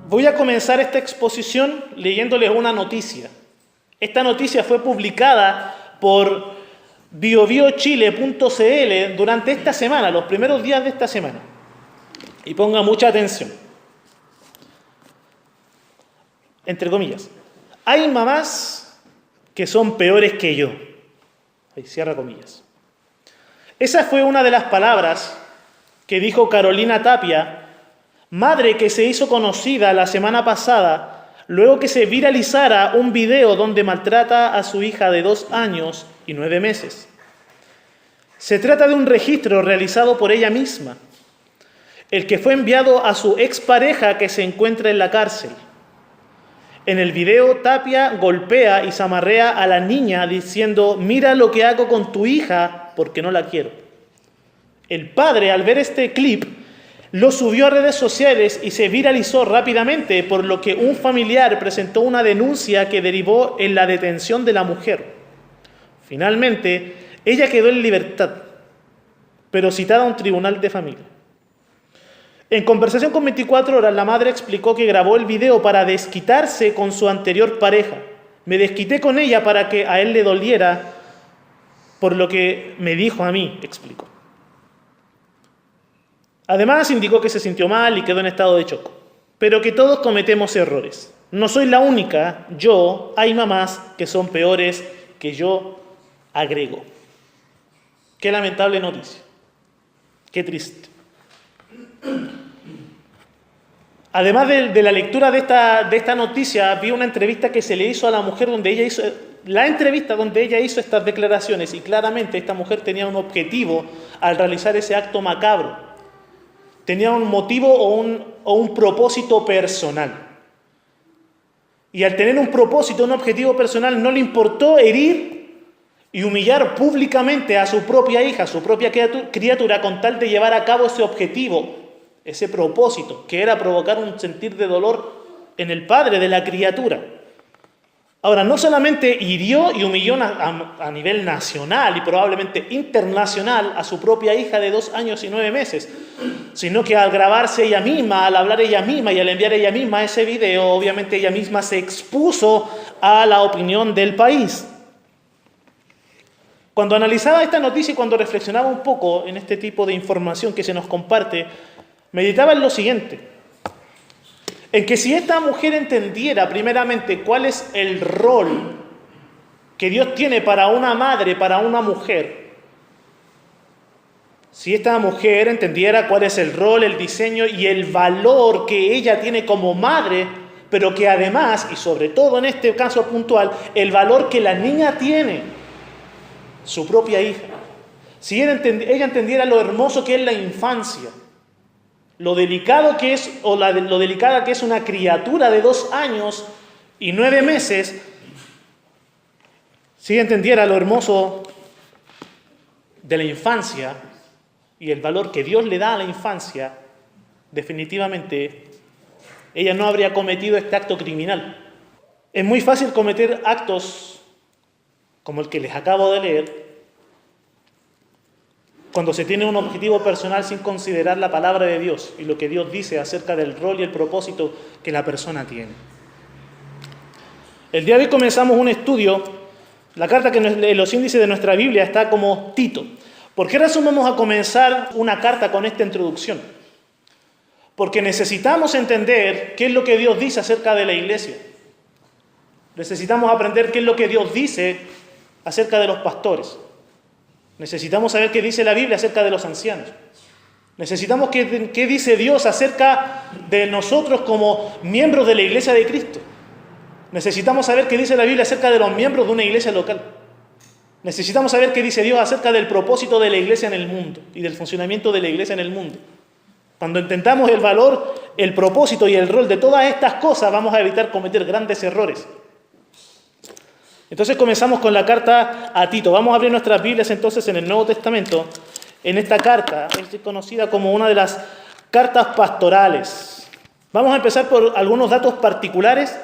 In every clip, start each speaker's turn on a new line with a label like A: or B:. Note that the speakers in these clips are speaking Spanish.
A: Voy a comenzar esta exposición leyéndoles una noticia. Esta noticia fue publicada por biobiochile.cl durante esta semana, los primeros días de esta semana. Y ponga mucha atención. Entre comillas. Hay mamás que son peores que yo. Ahí cierra comillas. Esa fue una de las palabras que dijo Carolina Tapia, madre que se hizo conocida la semana pasada, luego que se viralizara un video donde maltrata a su hija de 2 años y 9 meses. Se trata de un registro realizado por ella misma, el que fue enviado a su expareja que se encuentra en la cárcel. En el video, Tapia golpea y zamarrea a la niña diciendo, mira lo que hago con tu hija porque no la quiero. El padre, al ver este clip, lo subió a redes sociales y se viralizó rápidamente, por lo que un familiar presentó una denuncia que derivó en la detención de la mujer. Finalmente, ella quedó en libertad, pero citada a un tribunal de familia. En conversación con 24 horas, la madre explicó que grabó el video para desquitarse con su anterior pareja. Me desquité con ella para que a él le doliera por lo que me dijo a mí, explicó. Además, indicó que se sintió mal y quedó en estado de shock, pero que todos cometemos errores. No soy la única, hay mamás que son peores que yo, agregó. Qué lamentable noticia. Qué triste. Además de la lectura de esta noticia, vi una entrevista que se le hizo a la mujer donde ella hizo estas declaraciones, y claramente esta mujer tenía un objetivo al realizar ese acto macabro. Tenía un motivo o un propósito personal. Y al tener un propósito, un objetivo personal, no le importó herir y humillar públicamente a su propia hija, a su propia criatura, con tal de llevar a cabo ese objetivo, ese propósito, que era provocar un sentir de dolor en el padre de la criatura. Ahora, no solamente hirió y humilló a nivel nacional y probablemente internacional a su propia hija de 2 años y 9 meses, sino que al grabarse ella misma, al hablar ella misma y al enviar ella misma ese video, obviamente ella misma se expuso a la opinión del país. Cuando analizaba esta noticia y cuando reflexionaba un poco en este tipo de información que se nos comparte, meditaba en lo siguiente, en que si esta mujer entendiera primeramente cuál es el rol que Dios tiene para una madre, para una mujer, si esta mujer entendiera cuál es el rol, el diseño y el valor que ella tiene como madre, pero que además, y sobre todo en este caso puntual, el valor que la niña tiene, su propia hija, si ella entendiera lo hermoso que es la infancia, lo delicado que es, lo delicada que es una criatura de 2 años y 9 meses, si entendiera lo hermoso de la infancia y el valor que Dios le da a la infancia, definitivamente ella no habría cometido este acto criminal. Es muy fácil cometer actos como el que les acabo de leer, cuando se tiene un objetivo personal sin considerar la palabra de Dios y lo que Dios dice acerca del rol y el propósito que la persona tiene. El día de hoy comenzamos un estudio, la carta que en los índices de nuestra Biblia está como Tito. ¿Por qué razón vamos a comenzar una carta con esta introducción? Porque necesitamos entender qué es lo que Dios dice acerca de la iglesia. Necesitamos aprender qué es lo que Dios dice acerca de los pastores. Necesitamos saber qué dice la Biblia acerca de los ancianos. Necesitamos qué dice Dios acerca de nosotros como miembros de la iglesia de Cristo. Necesitamos saber qué dice la Biblia acerca de los miembros de una iglesia local. Necesitamos saber qué dice Dios acerca del propósito de la iglesia en el mundo y del funcionamiento de la iglesia en el mundo. Cuando entendamos el valor, el propósito y el rol de todas estas cosas, vamos a evitar cometer grandes errores. Entonces comenzamos con la carta a Tito. Vamos a abrir nuestras Biblias entonces en el Nuevo Testamento. En esta carta, es conocida como una de las cartas pastorales. Vamos a empezar por algunos datos particulares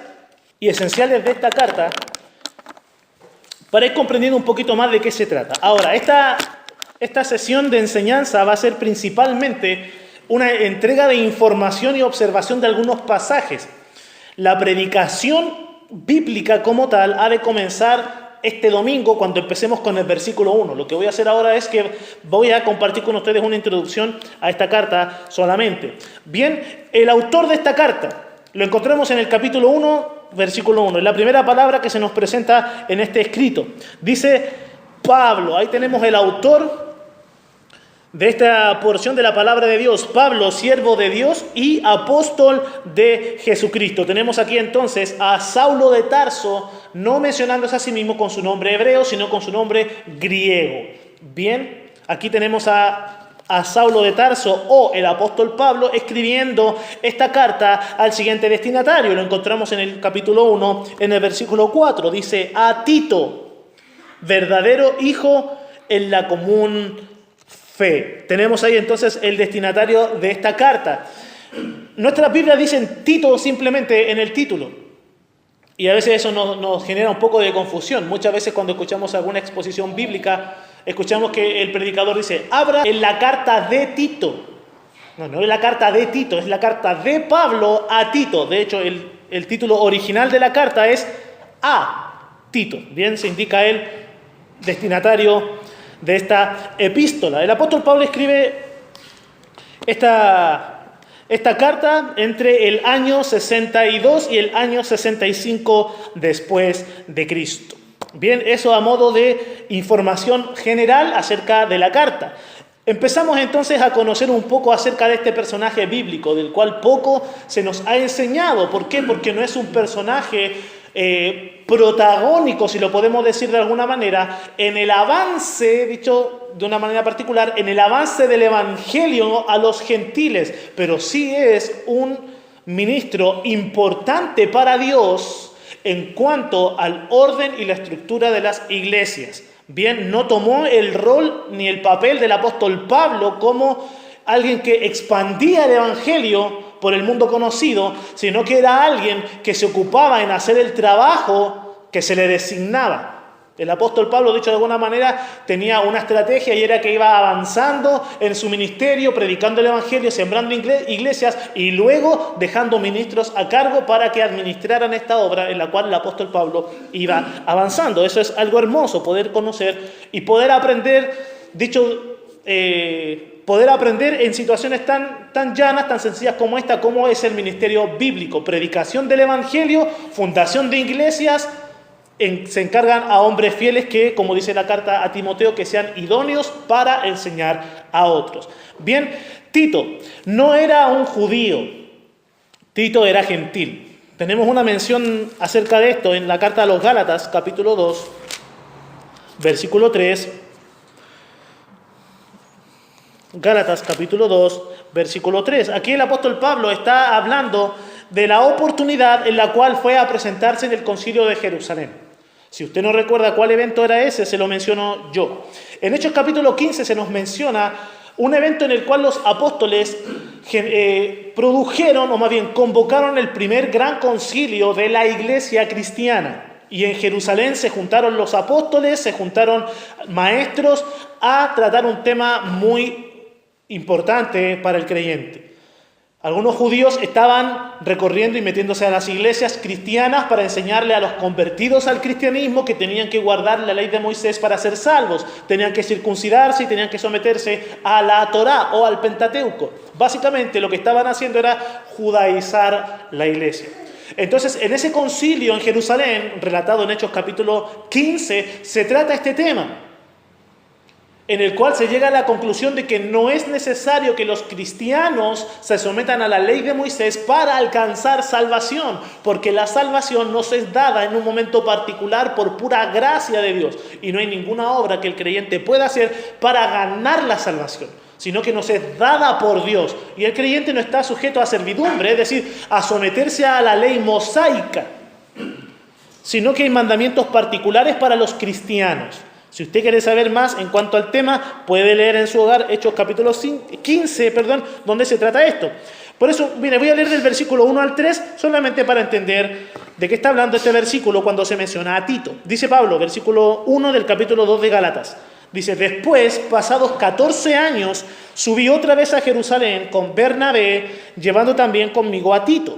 A: y esenciales de esta carta para ir comprendiendo un poquito más de qué se trata. Ahora, esta sesión de enseñanza va a ser principalmente una entrega de información y observación de algunos pasajes. La predicación bíblica como tal ha de comenzar este domingo cuando empecemos con el versículo 1. Lo que voy a hacer ahora es que voy a compartir con ustedes una introducción a esta carta solamente. Bien, el autor de esta carta lo encontramos en el capítulo 1, versículo 1. Es la primera palabra que se nos presenta en este escrito. Dice Pablo, ahí tenemos el autor de esta porción de la palabra de Dios, Pablo, siervo de Dios y apóstol de Jesucristo. Tenemos aquí entonces a Saulo de Tarso, no mencionándose a sí mismo con su nombre hebreo, sino con su nombre griego. Bien, aquí tenemos a Saulo de Tarso o el apóstol Pablo escribiendo esta carta al siguiente destinatario. Lo encontramos en el capítulo 1, en el versículo 4. Dice, a Tito, verdadero hijo en la común fe. Tenemos ahí entonces el destinatario de esta carta. Nuestras Biblias dicen Tito simplemente en el título. Y a veces eso nos genera un poco de confusión. Muchas veces cuando escuchamos alguna exposición bíblica, escuchamos que el predicador dice, abra en la carta de Tito. No es la carta de Tito, es la carta de Pablo a Tito. De hecho, el título original de la carta es a Tito. Bien, se indica el destinatario de esta epístola. El apóstol Pablo escribe esta carta entre el año 62 y el año 65 después de Cristo. Bien, eso a modo de información general acerca de la carta. Empezamos entonces a conocer un poco acerca de este personaje bíblico, del cual poco se nos ha enseñado. ¿Por qué? Porque no es un personaje protagónico, si lo podemos decir de alguna manera, en el avance, dicho de una manera particular, en el avance del evangelio a los gentiles, pero sí es un ministro importante para Dios en cuanto al orden y la estructura de las iglesias. Bien, no tomó el rol ni el papel del apóstol Pablo como alguien que expandía el evangelio por el mundo conocido, sino que era alguien que se ocupaba en hacer el trabajo que se le designaba. El apóstol Pablo, dicho de alguna manera, tenía una estrategia y era que iba avanzando en su ministerio, predicando el evangelio, sembrando iglesias y luego dejando ministros a cargo para que administraran esta obra en la cual el apóstol Pablo iba avanzando. Eso es algo hermoso, poder conocer y poder aprender, poder aprender en situaciones tan llanas, tan sencillas como esta, como es el ministerio bíblico. Predicación del evangelio, fundación de iglesias, se encargan a hombres fieles que, como dice la carta a Timoteo, que sean idóneos para enseñar a otros. Bien, Tito no era un judío, Tito era gentil. Tenemos una mención acerca de esto en la carta a los Gálatas, capítulo 2, versículo 3. Gálatas capítulo 2, versículo 3. Aquí el apóstol Pablo está hablando de la oportunidad en la cual fue a presentarse en el concilio de Jerusalén. Si usted no recuerda cuál evento era ese, se lo menciono yo. En Hechos capítulo 15 se nos menciona un evento en el cual los apóstoles produjeron, o más bien convocaron el primer gran concilio de la iglesia cristiana. Y en Jerusalén se juntaron los apóstoles, se juntaron maestros a tratar un tema muy importante para el creyente. Algunos judíos estaban recorriendo y metiéndose a las iglesias cristianas para enseñarle a los convertidos al cristianismo que tenían que guardar la ley de Moisés para ser salvos, tenían que circuncidarse y tenían que someterse a la Torá o al Pentateuco. Básicamente lo que estaban haciendo era judaizar la iglesia. Entonces, en ese concilio en Jerusalén, relatado en Hechos capítulo 15, se trata este tema, en el cual se llega a la conclusión de que no es necesario que los cristianos se sometan a la ley de Moisés para alcanzar salvación, porque la salvación nos es dada en un momento particular por pura gracia de Dios, y no hay ninguna obra que el creyente pueda hacer para ganar la salvación, sino que nos es dada por Dios, y el creyente no está sujeto a servidumbre, es decir, a someterse a la ley mosaica, sino que hay mandamientos particulares para los cristianos. Si usted quiere saber más en cuanto al tema, puede leer en su hogar Hechos capítulo 15, donde se trata esto. Por eso, mire, voy a leer del versículo 1 al 3, solamente para entender de qué está hablando este versículo cuando se menciona a Tito. Dice Pablo, versículo 1 del capítulo 2 de Gálatas. Dice, después, pasados 14 años, subí otra vez a Jerusalén con Bernabé, llevando también conmigo a Tito.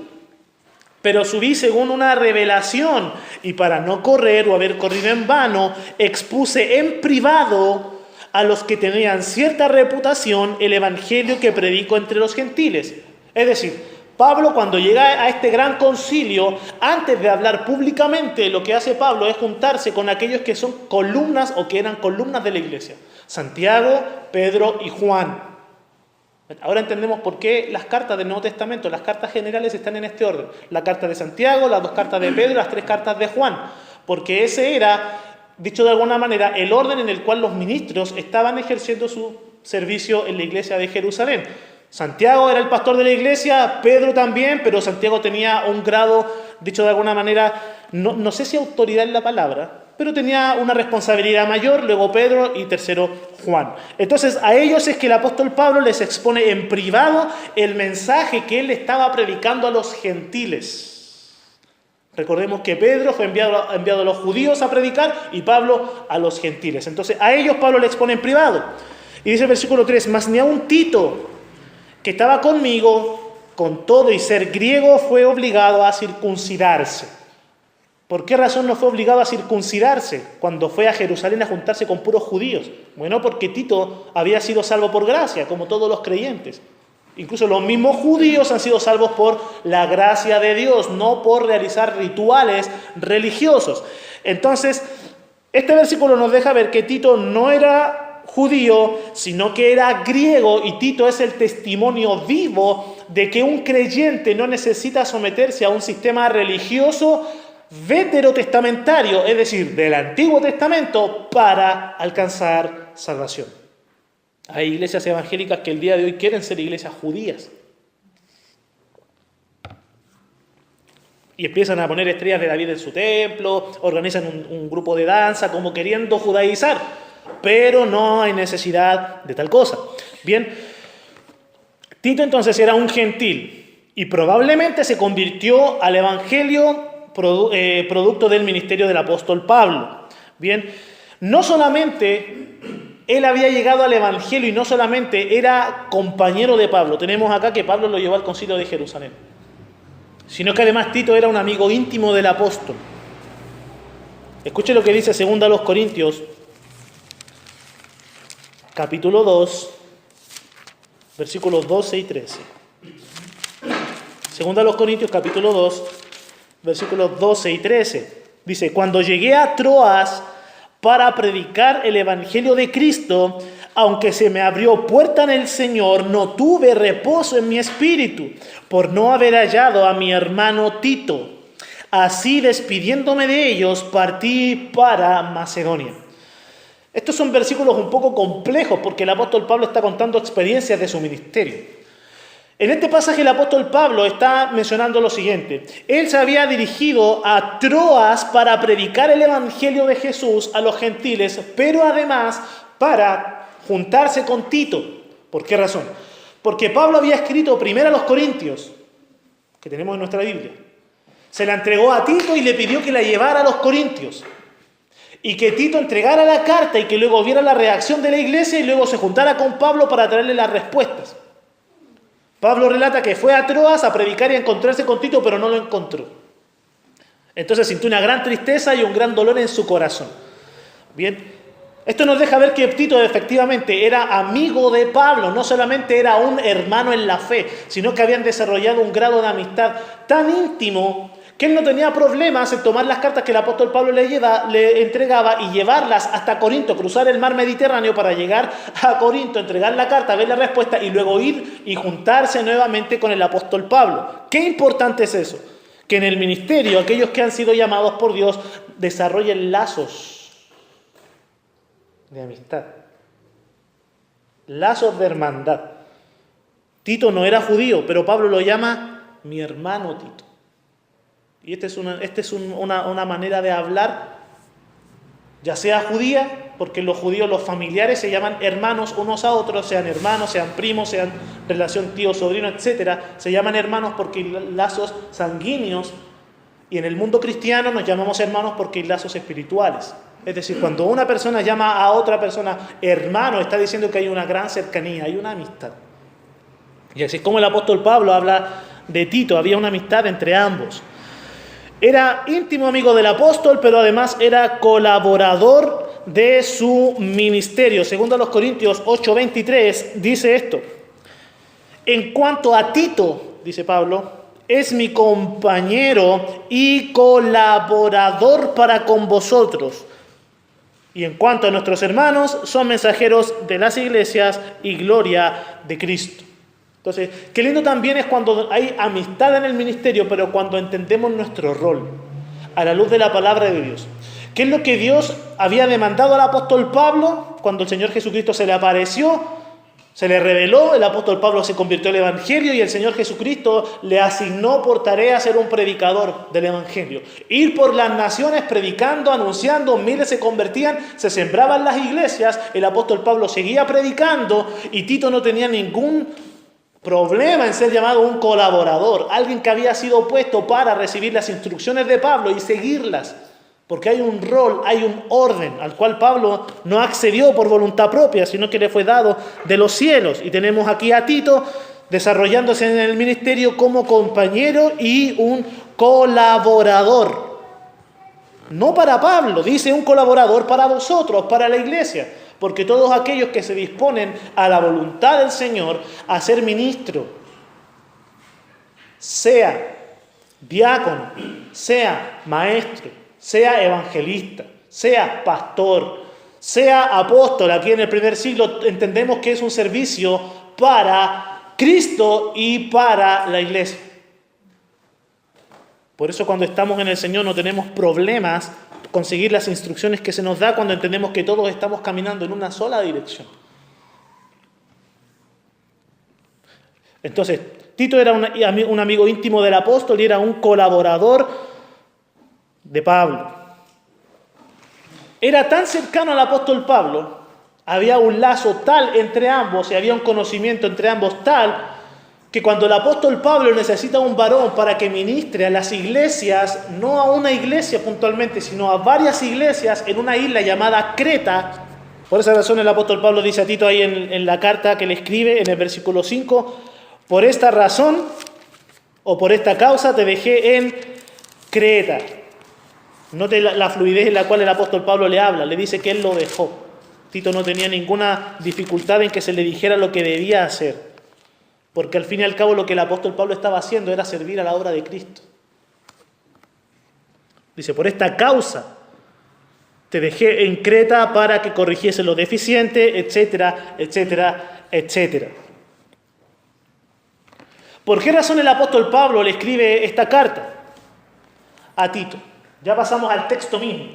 A: Pero subí según una revelación, y para no correr o haber corrido en vano, expuse en privado a los que tenían cierta reputación el evangelio que predico entre los gentiles. Es decir, Pablo, cuando llega a este gran concilio, antes de hablar públicamente, lo que hace Pablo es juntarse con aquellos que son columnas o que eran columnas de la iglesia. Santiago, Pedro y Juan. Ahora entendemos por qué las cartas del Nuevo Testamento, las cartas generales están en este orden. La carta de Santiago, las 2 cartas de Pedro, las 3 cartas de Juan. Porque ese era, dicho de alguna manera, el orden en el cual los ministros estaban ejerciendo su servicio en la iglesia de Jerusalén. Santiago era el pastor de la iglesia, Pedro también, pero Santiago tenía un grado, dicho de alguna manera, no sé si autoridad en la palabra, pero tenía una responsabilidad mayor, luego Pedro y tercero Juan. Entonces a ellos es que el apóstol Pablo les expone en privado el mensaje que él estaba predicando a los gentiles. Recordemos que Pedro fue enviado a los judíos a predicar y Pablo a los gentiles. Entonces a ellos Pablo le expone en privado. Y dice el versículo 3, mas ni aun Tito, que estaba conmigo, con todo y ser griego, fue obligado a circuncidarse. ¿Por qué razón no fue obligado a circuncidarse cuando fue a Jerusalén a juntarse con puros judíos? Bueno, porque Tito había sido salvo por gracia, como todos los creyentes. Incluso los mismos judíos han sido salvos por la gracia de Dios, no por realizar rituales religiosos. Entonces, este versículo nos deja ver que Tito no era judío, sino que era griego, y Tito es el testimonio vivo de que un creyente no necesita someterse a un sistema religioso veterotestamentario, es decir, del Antiguo Testamento, para alcanzar salvación. Hay iglesias evangélicas que el día de hoy quieren ser iglesias judías. Y empiezan a poner estrellas de David en su templo, organizan un grupo de danza como queriendo judaizar. Pero no hay necesidad de tal cosa. Bien, Tito entonces era un gentil y probablemente se convirtió al evangelio producto del ministerio del apóstol Pablo. Bien, no solamente él había llegado al evangelio y no solamente era compañero de Pablo, tenemos acá que Pablo lo llevó al concilio de Jerusalén, sino que además Tito era un amigo íntimo del apóstol. Escuche lo que dice 2 Corintios capítulo 2, versículos 12 y 13. 2 Corintios capítulo 2, versículos 12 y 13. Dice, cuando llegué a Troas para predicar el evangelio de Cristo, aunque se me abrió puerta en el Señor, no tuve reposo en mi espíritu, por no haber hallado a mi hermano Tito. Así, despidiéndome de ellos, partí para Macedonia. Estos son versículos un poco complejos porque el apóstol Pablo está contando experiencias de su ministerio. En este pasaje el apóstol Pablo está mencionando lo siguiente. Él se había dirigido a Troas para predicar el evangelio de Jesús a los gentiles, pero además para juntarse con Tito. ¿Por qué razón? Porque Pablo había escrito primero a los Corintios, que tenemos en nuestra Biblia. Se la entregó a Tito y le pidió que la llevara a los Corintios. Y que Tito entregara la carta y que luego viera la reacción de la iglesia y luego se juntara con Pablo para traerle las respuestas. Pablo relata que fue a Troas a predicar y a encontrarse con Tito, pero no lo encontró. Entonces sintió una gran tristeza y un gran dolor en su corazón. Bien, esto nos deja ver que Tito efectivamente era amigo de Pablo, no solamente era un hermano en la fe, sino que habían desarrollado un grado de amistad tan íntimo que él no tenía problemas en tomar las cartas que el apóstol Pablo le entregaba y llevarlas hasta Corinto, cruzar el mar Mediterráneo para llegar a Corinto, entregar la carta, ver la respuesta y luego ir y juntarse nuevamente con el apóstol Pablo. ¿Qué importante es eso? Que en el ministerio aquellos que han sido llamados por Dios desarrollen lazos de amistad, lazos de hermandad. Tito no era judío, pero Pablo lo llama mi hermano Tito. Y esta es una manera de hablar, ya sea judía, porque los judíos, los familiares, se llaman hermanos unos a otros, sean hermanos, sean primos, sean relación tío-sobrino, etc. Se llaman hermanos porque hay lazos sanguíneos, y en el mundo cristiano nos llamamos hermanos porque hay lazos espirituales. Es decir, cuando una persona llama a otra persona hermano, está diciendo que hay una gran cercanía, hay una amistad. Y así es como el apóstol Pablo habla de Tito, había una amistad entre ambos. Era íntimo amigo del apóstol, pero además era colaborador de su ministerio. Segundo a los Corintios 8:23 dice esto: en cuanto a Tito, dice Pablo, es mi compañero y colaborador para con vosotros. Y en cuanto a nuestros hermanos, son mensajeros de las iglesias y gloria de Cristo. Entonces, qué lindo también es cuando hay amistad en el ministerio, pero cuando entendemos nuestro rol a la luz de la palabra de Dios. ¿Qué es lo que Dios había demandado al apóstol Pablo cuando el Señor Jesucristo se le apareció? Se le reveló, el apóstol Pablo se convirtió al Evangelio y el Señor Jesucristo le asignó por tarea ser un predicador del Evangelio. Ir por las naciones predicando, anunciando, miles se convertían, se sembraban las iglesias, el apóstol Pablo seguía predicando y Tito no tenía ningún problema en ser llamado un colaborador, alguien que había sido puesto para recibir las instrucciones de Pablo y seguirlas. Porque hay un rol, hay un orden al cual Pablo no accedió por voluntad propia, sino que le fue dado de los cielos. Y tenemos aquí a Tito desarrollándose en el ministerio como compañero y un colaborador. No para Pablo, dice un colaborador para vosotros, para la iglesia. Porque todos aquellos que se disponen a la voluntad del Señor a ser ministro, sea diácono, sea maestro, sea evangelista, sea pastor, sea apóstol, aquí en el primer siglo entendemos que es un servicio para Cristo y para la iglesia. Por eso cuando estamos en el Señor no tenemos problemas conseguir las instrucciones que se nos da cuando entendemos que todos estamos caminando en una sola dirección. Entonces, Tito era un amigo íntimo del apóstol y era un colaborador de Pablo. Era tan cercano al apóstol Pablo, había un lazo tal entre ambos y había un conocimiento entre ambos tal que cuando el apóstol Pablo necesita un varón para que ministre a las iglesias, no a una iglesia puntualmente, sino a varias iglesias en una isla llamada Creta. Por esa razón el apóstol Pablo dice a Tito ahí en la carta que le escribe, en el versículo 5, por esta razón o por esta causa te dejé en Creta. Note la fluidez en la cual el apóstol Pablo le habla, le dice que él lo dejó. Tito no tenía ninguna dificultad en que se le dijera lo que debía hacer. Porque al fin y al cabo lo que el apóstol Pablo estaba haciendo era servir a la obra de Cristo. Dice, por esta causa te dejé en Creta para que corrigiese lo deficiente, etcétera, etcétera, etcétera. ¿Por qué razón el apóstol Pablo le escribe esta carta a Tito? Ya pasamos al texto mismo.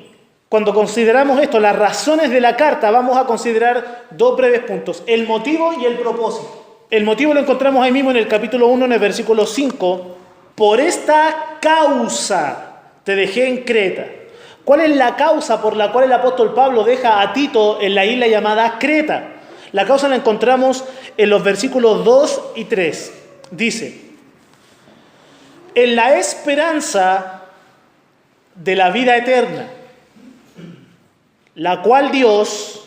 A: Cuando consideramos esto, las razones de la carta, vamos a considerar dos breves puntos, el motivo y el propósito. El motivo lo encontramos ahí mismo en el capítulo 1, en el versículo 5. Por esta causa te dejé en Creta. ¿Cuál es la causa por la cual el apóstol Pablo deja a Tito en la isla llamada Creta? La causa la encontramos en los versículos 2 y 3. Dice, en la esperanza de la vida eterna, la cual Dios,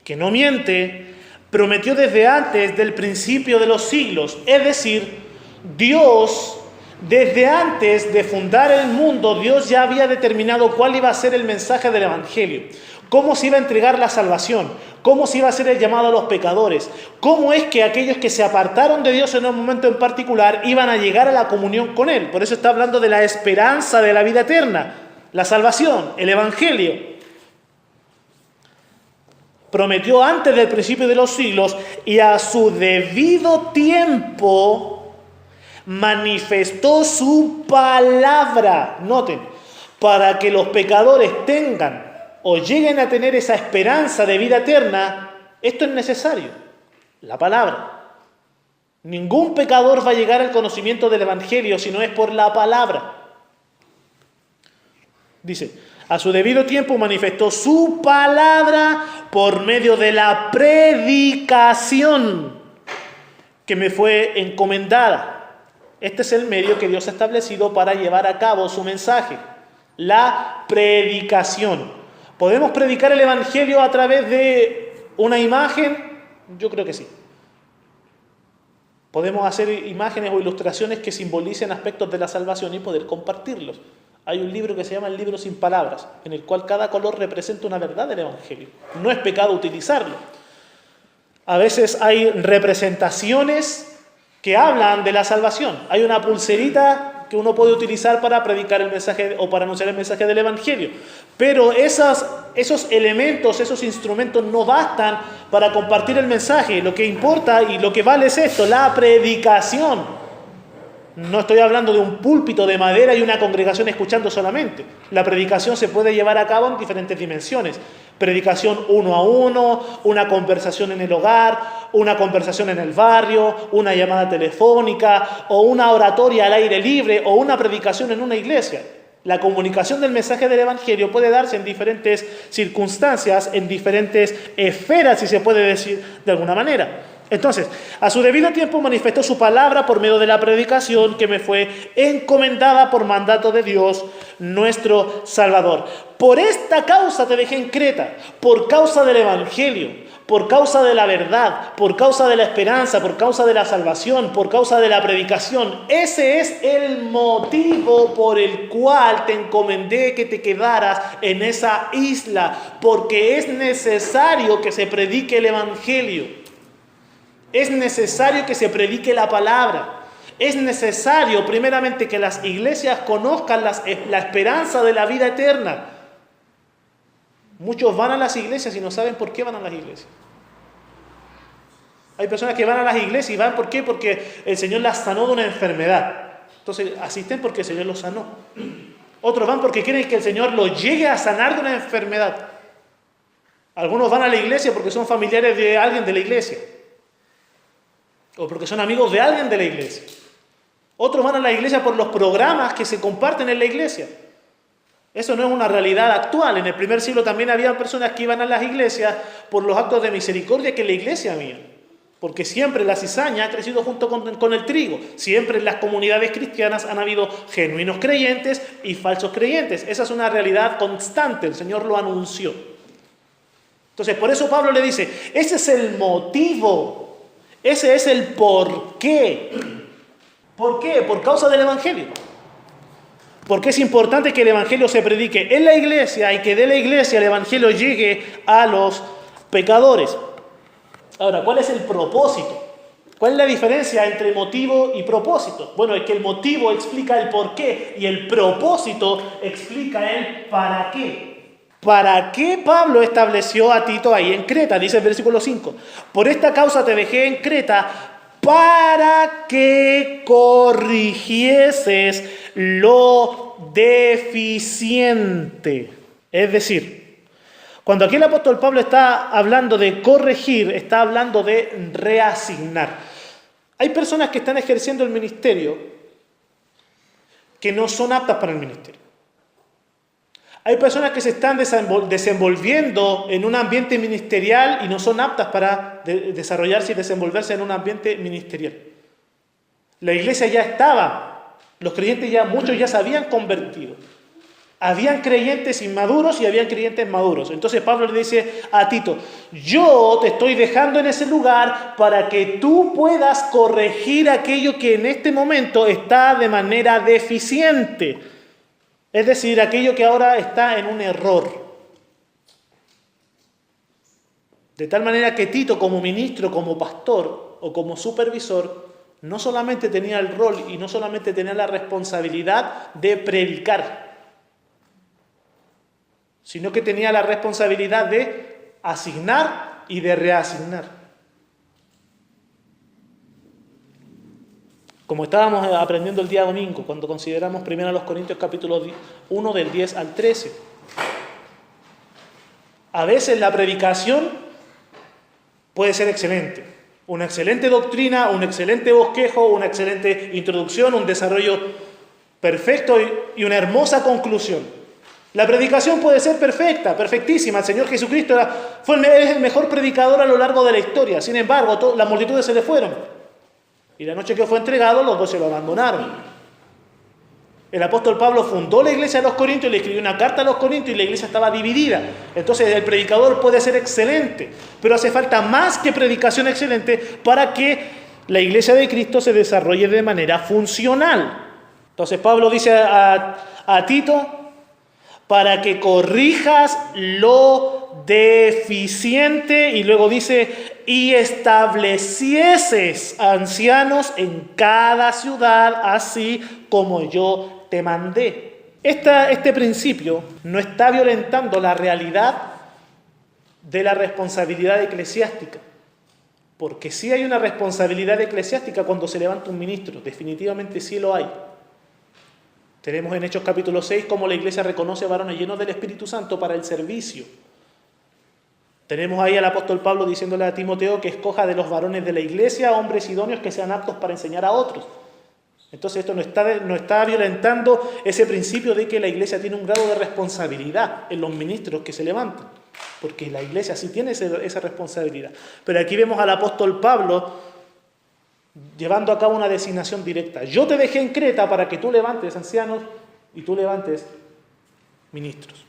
A: que no miente, prometió desde antes del principio de los siglos. Es decir, Dios, desde antes de fundar el mundo, Dios ya había determinado cuál iba a ser el mensaje del Evangelio, cómo se iba a entregar la salvación, cómo se iba a hacer el llamado a los pecadores, cómo es que aquellos que se apartaron de Dios en un momento en particular iban a llegar a la comunión con Él. Por eso está hablando de la esperanza de la vida eterna, la salvación, el Evangelio. Prometió antes del principio de los siglos y a su debido tiempo manifestó su palabra. Noten, para que los pecadores tengan o lleguen a tener esa esperanza de vida eterna, esto es necesario, la palabra. Ningún pecador va a llegar al conocimiento del Evangelio si no es por la palabra. Dice, a su debido tiempo manifestó su palabra por medio de la predicación que me fue encomendada. Este es el medio que Dios ha establecido para llevar a cabo su mensaje, la predicación. ¿Podemos predicar el Evangelio a través de una imagen? Yo creo que sí. Podemos hacer imágenes o ilustraciones que simbolicen aspectos de la salvación y poder compartirlos. Hay un libro que se llama El Libro sin Palabras, en el cual cada color representa una verdad del Evangelio. No es pecado utilizarlo. A veces hay representaciones que hablan de la salvación. Hay una pulserita que uno puede utilizar para predicar el mensaje o para anunciar el mensaje del Evangelio. Pero esos elementos, esos instrumentos no bastan para compartir el mensaje. Lo que importa y lo que vale es esto, la predicación. No estoy hablando de un púlpito de madera y una congregación escuchando solamente. La predicación se puede llevar a cabo en diferentes dimensiones. Predicación uno a uno, una conversación en el hogar, una conversación en el barrio, una llamada telefónica o una oratoria al aire libre o una predicación en una iglesia. La comunicación del mensaje del Evangelio puede darse en diferentes circunstancias, en diferentes esferas, si se puede decir de alguna manera. Entonces, a su debido tiempo manifestó su palabra por medio de la predicación que me fue encomendada por mandato de Dios, nuestro Salvador. Por esta causa te dejé en Creta, por causa del Evangelio, por causa de la verdad, por causa de la esperanza, por causa de la salvación, por causa de la predicación. Ese es el motivo por el cual te encomendé que te quedaras en esa isla, porque es necesario que se predique el Evangelio. Es necesario que se predique la palabra. Es necesario, primeramente, que las iglesias conozcan la esperanza de la vida eterna. Muchos van a las iglesias y no saben por qué van a las iglesias. Hay personas que van a las iglesias y van, ¿por qué? Porque el Señor las sanó de una enfermedad. Entonces asisten porque el Señor los sanó. Otros van porque quieren que el Señor los llegue a sanar de una enfermedad. Algunos van a la iglesia porque son familiares de alguien de la iglesia. O porque son amigos de alguien de la iglesia. Otros van a la iglesia por los programas que se comparten en la iglesia. Eso no es una realidad actual. En el primer siglo también había personas que iban a las iglesias por los actos de misericordia que la iglesia había. Porque siempre la cizaña ha crecido junto con el trigo. Siempre en las comunidades cristianas han habido genuinos creyentes y falsos creyentes. Esa es una realidad constante. El Señor lo anunció. Entonces, por eso Pablo le dice, ese es el motivo. Ese es el por qué. ¿Por qué? Por causa del Evangelio. Porque es importante que el Evangelio se predique en la iglesia y que de la iglesia el Evangelio llegue a los pecadores. Ahora, ¿cuál es el propósito? ¿Cuál es la diferencia entre motivo y propósito? Bueno, es que el motivo explica el por qué y el propósito explica el para qué. ¿Para qué Pablo estableció a Tito ahí en Creta? Dice el versículo 5. Por esta causa te dejé en Creta para que corrigieses lo deficiente. Es decir, cuando aquí el apóstol Pablo está hablando de corregir, está hablando de reasignar. Hay personas que están ejerciendo el ministerio que no son aptas para el ministerio. Hay personas que se están desenvolviendo en un ambiente ministerial y no son aptas para desarrollarse y desenvolverse en un ambiente ministerial. La iglesia ya estaba, los creyentes ya, muchos ya se habían convertido. Habían creyentes inmaduros y habían creyentes maduros. Entonces Pablo le dice a Tito, yo te estoy dejando en ese lugar para que tú puedas corregir aquello que en este momento está de manera deficiente. Es decir, aquello que ahora está en un error. De tal manera que Tito, como ministro, como pastor o como supervisor, no solamente tenía el rol y no solamente tenía la responsabilidad de predicar, sino que tenía la responsabilidad de asignar y de reasignar. Como estábamos aprendiendo el día domingo, cuando consideramos 1 Corintios capítulo 1 del 10 al 13. A veces la predicación puede ser excelente. Una excelente doctrina, un excelente bosquejo, una excelente introducción, un desarrollo perfecto y una hermosa conclusión. La predicación puede ser perfecta, perfectísima. El Señor Jesucristo es el mejor predicador a lo largo de la historia. Sin embargo, las multitudes se le fueron. Y la noche que fue entregado, los 12 lo abandonaron. El apóstol Pablo fundó la iglesia de los Corintios, le escribió una carta a los Corintios y la iglesia estaba dividida. Entonces el predicador puede ser excelente, pero hace falta más que predicación excelente para que la iglesia de Cristo se desarrolle de manera funcional. Entonces Pablo dice a Tito, para que corrijas lo deficiente, y luego dice, y establecieses ancianos en cada ciudad, así como yo te mandé. Este principio no está violentando la realidad de la responsabilidad eclesiástica, porque sí hay una responsabilidad eclesiástica cuando se levanta un ministro, definitivamente sí lo hay. Tenemos en Hechos capítulo 6 cómo la iglesia reconoce a varones llenos del Espíritu Santo para el servicio. Tenemos ahí al apóstol Pablo diciéndole a Timoteo que escoja de los varones de la iglesia hombres idóneos que sean aptos para enseñar a otros. Entonces esto no está violentando ese principio de que la iglesia tiene un grado de responsabilidad en los ministros que se levantan, porque la iglesia sí tiene esa responsabilidad. Pero aquí vemos al apóstol Pablo llevando a cabo una designación directa. Yo te dejé en Creta para que tú levantes ancianos y tú levantes ministros.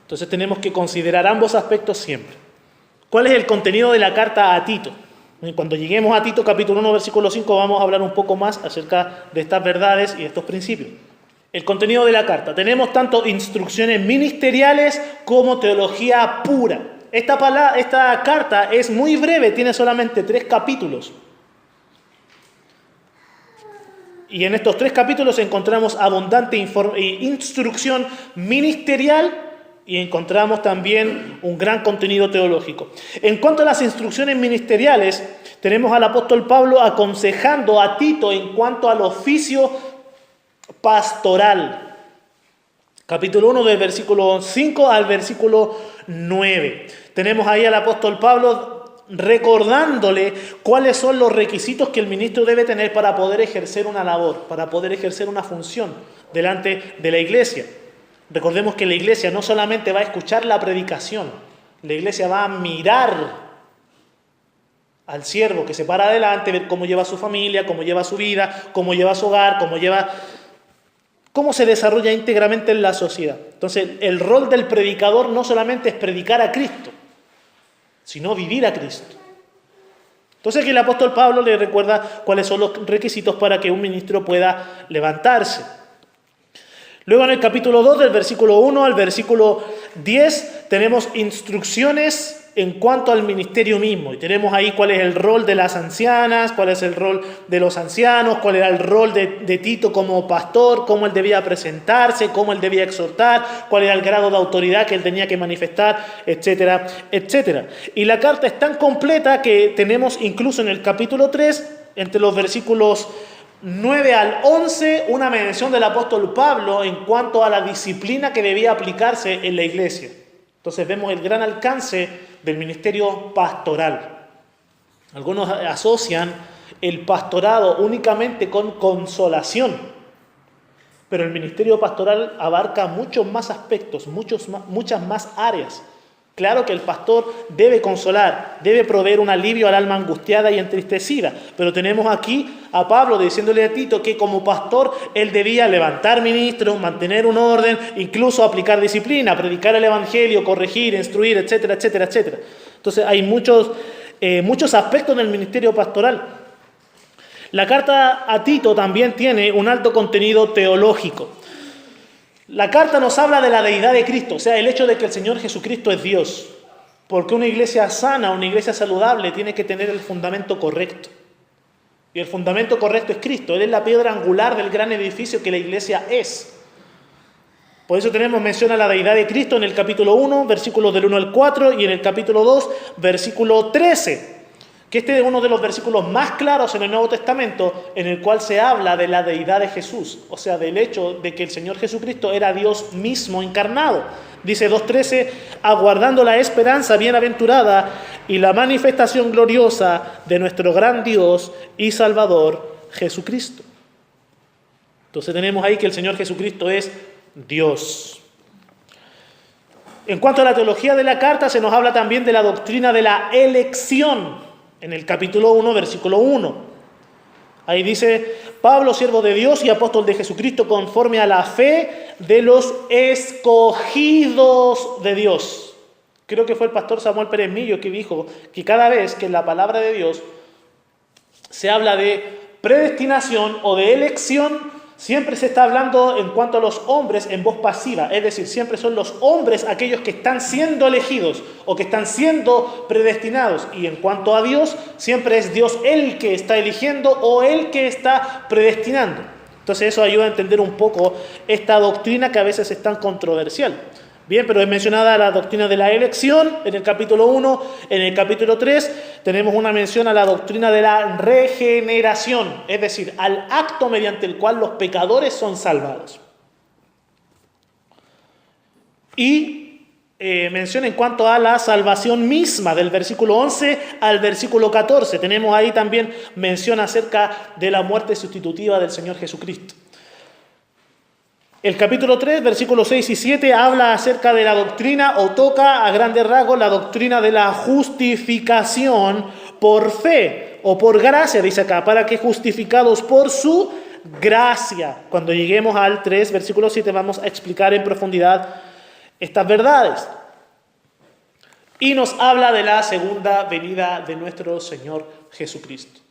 A: Entonces tenemos que considerar ambos aspectos siempre. ¿Cuál es el contenido de la carta a Tito? Cuando lleguemos a Tito capítulo 1 versículo 5 vamos a hablar un poco más acerca de estas verdades y de estos principios. El contenido de la carta. Tenemos tanto instrucciones ministeriales como teología pura. Esta carta es muy breve, tiene solamente 3 capítulos. Y en estos 3 capítulos encontramos abundante instrucción ministerial y encontramos también un gran contenido teológico. En cuanto a las instrucciones ministeriales, tenemos al apóstol Pablo aconsejando a Tito en cuanto al oficio pastoral. Capítulo 1 del versículo 5 al versículo 9. Tenemos ahí al apóstol Pablo recordándole cuáles son los requisitos que el ministro debe tener para poder ejercer una labor, para poder ejercer una función delante de la iglesia. Recordemos que la iglesia no solamente va a escuchar la predicación, la iglesia va a mirar al siervo que se para adelante, ver cómo lleva su familia, cómo lleva su vida, cómo lleva su hogar, cómo se desarrolla íntegramente en la sociedad. Entonces, el rol del predicador no solamente es predicar a Cristo, sino vivir a Cristo. Entonces aquí el apóstol Pablo le recuerda cuáles son los requisitos para que un ministro pueda levantarse. Luego en el capítulo 2, del versículo 1 al versículo 10, tenemos instrucciones en cuanto al ministerio mismo. Y tenemos ahí cuál es el rol de las ancianas, cuál es el rol de los ancianos, cuál era el rol de Tito como pastor, cómo él debía presentarse, cómo él debía exhortar, cuál era el grado de autoridad que él tenía que manifestar, etcétera, etcétera. Y la carta es tan completa que tenemos incluso en el capítulo 3, entre los versículos 9 al 11, una mención del apóstol Pablo en cuanto a la disciplina que debía aplicarse en la iglesia. Entonces vemos el gran alcance del ministerio pastoral. Algunos asocian el pastorado únicamente con consolación, pero el ministerio pastoral abarca muchos más aspectos, muchas más áreas. Claro que el pastor debe consolar, debe proveer un alivio al alma angustiada y entristecida, pero tenemos aquí a Pablo diciéndole a Tito que como pastor él debía levantar ministros, mantener un orden, incluso aplicar disciplina, predicar el evangelio, corregir, instruir, etcétera, etcétera, etcétera. Entonces hay muchos aspectos del ministerio pastoral. La carta a Tito también tiene un alto contenido teológico. La carta nos habla de la deidad de Cristo, o sea, el hecho de que el Señor Jesucristo es Dios. Porque una iglesia sana, una iglesia saludable, tiene que tener el fundamento correcto. Y el fundamento correcto es Cristo. Él es la piedra angular del gran edificio que la iglesia es. Por eso tenemos mención a la deidad de Cristo en el capítulo 1, versículos del 1 al 4, y en el capítulo 2, versículo 13. Que este es uno de los versículos más claros en el Nuevo Testamento en el cual se habla de la deidad de Jesús, o sea, del hecho de que el Señor Jesucristo era Dios mismo encarnado. Dice 2.13, aguardando la esperanza bienaventurada y la manifestación gloriosa de nuestro gran Dios y Salvador Jesucristo. Entonces tenemos ahí que el Señor Jesucristo es Dios. En cuanto a la teología de la carta, se nos habla también de la doctrina de la elección. En el capítulo 1, versículo 1. Ahí dice, Pablo, siervo de Dios y apóstol de Jesucristo, conforme a la fe de los escogidos de Dios. Creo que fue el pastor Samuel Pérez Millo que dijo que cada vez que en la palabra de Dios se habla de predestinación o de elección, siempre se está hablando en cuanto a los hombres en voz pasiva, es decir, siempre son los hombres aquellos que están siendo elegidos o que están siendo predestinados. Y en cuanto a Dios, siempre es Dios el que está eligiendo o el que está predestinando. Entonces eso ayuda a entender un poco esta doctrina que a veces es tan controversial. Bien, pero es mencionada la doctrina de la elección en el capítulo 1, en el capítulo 3 tenemos una mención a la doctrina de la regeneración, es decir, al acto mediante el cual los pecadores son salvados. Y mención en cuanto a la salvación misma, del versículo 11 al versículo 14. Tenemos ahí también mención acerca de la muerte sustitutiva del Señor Jesucristo. El capítulo 3, versículos 6 y 7, habla acerca de la doctrina, o toca a grandes rasgos la doctrina de la justificación por fe, o por gracia, dice acá, para que justificados por su gracia. Cuando lleguemos al 3, versículo 7, vamos a explicar en profundidad estas verdades. Y nos habla de la segunda venida de nuestro Señor Jesucristo.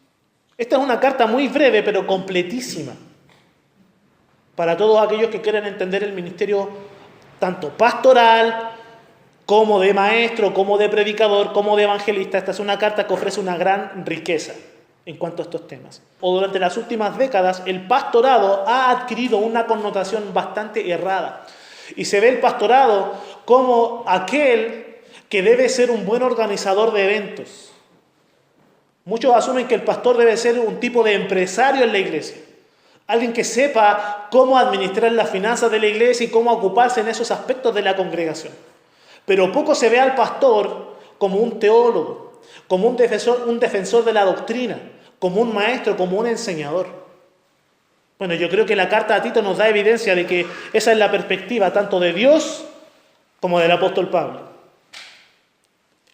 A: Esta es una carta muy breve, pero completísima, para todos aquellos que quieren entender el ministerio tanto pastoral, como de maestro, como de predicador, como de evangelista. Esta es una carta que ofrece una gran riqueza en cuanto a estos temas. O durante las últimas décadas, el pastorado ha adquirido una connotación bastante errada. Y se ve el pastorado como aquel que debe ser un buen organizador de eventos. Muchos asumen que el pastor debe ser un tipo de empresario en la iglesia. Alguien que sepa cómo administrar las finanzas de la iglesia y cómo ocuparse en esos aspectos de la congregación. Pero poco se ve al pastor como un teólogo, como un defensor de la doctrina, como un maestro, como un enseñador. Bueno, yo creo que la carta a Tito nos da evidencia de que esa es la perspectiva tanto de Dios como del apóstol Pablo.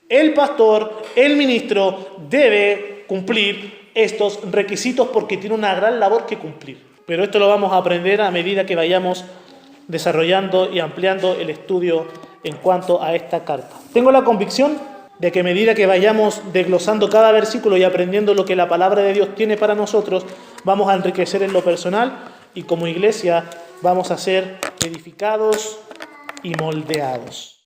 A: El pastor, el ministro, debe cumplir estos requisitos porque tiene una gran labor que cumplir. Pero esto lo vamos a aprender a medida que vayamos desarrollando y ampliando el estudio en cuanto a esta carta. Tengo la convicción de que a medida que vayamos desglosando cada versículo y aprendiendo lo que la palabra de Dios tiene para nosotros, vamos a enriquecer en lo personal y como iglesia vamos a ser edificados y moldeados.